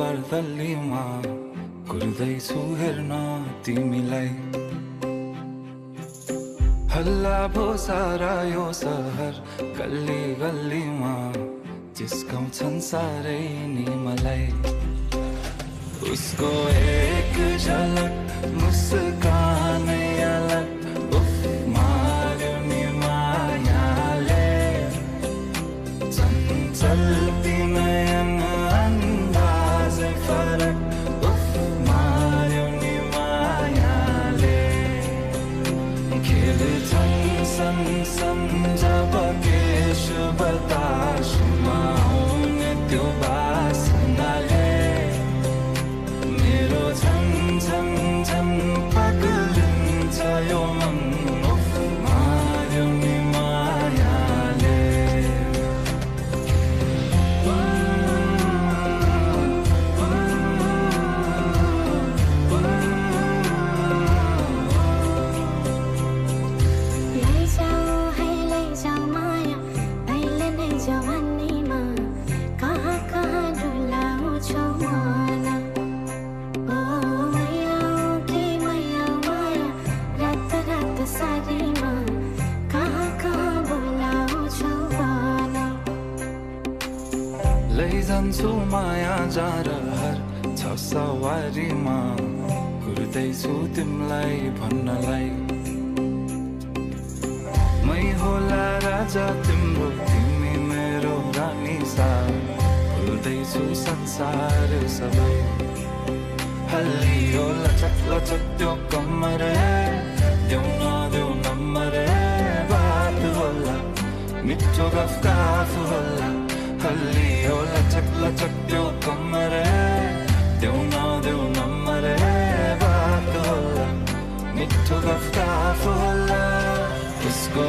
बर्दलीमा कुर्दैछु हेर्न तिमीलाई हल्ला भो सारा यो सहर गल्ली गल्लीमा जिस्काउँछन् सारै नि मलाई उसको एक झलक मुस्कानै अलग उफ मार्यो नि मायाले चञ्चल नयन अन्दाजै फरक उफ मार्यो नि मायाले खेल्छन् सन जब केश बतासमा आउने त्यो बासनाले मेरो झन झन झन पगलिन्छ यो मन उफ मार्यो नि मायाले लैजाऊ माया अहिले नै जवानीमा कहाँ कहाँ डुलाउँछौ मलाई सारीमा कहाँ कहाँ बोलाउँछौ मलाई लैजान्छु माया जारहर छ सवारीमा कुर्दैछु तिमीलाई भन्नलाई मै होला राजा तिम्रो तिमी मेरो रानी सा भुल्दैछु संसार सबै हल्लियो लचक लचक त्यो कम्मर देऊ नदेऊ नम्बर बात होला मिठो गफ होला हल्लियो लचक लचक त्यो कम्मर देऊ नदेऊ नम्बर बात होला मिठो गफ होला उसको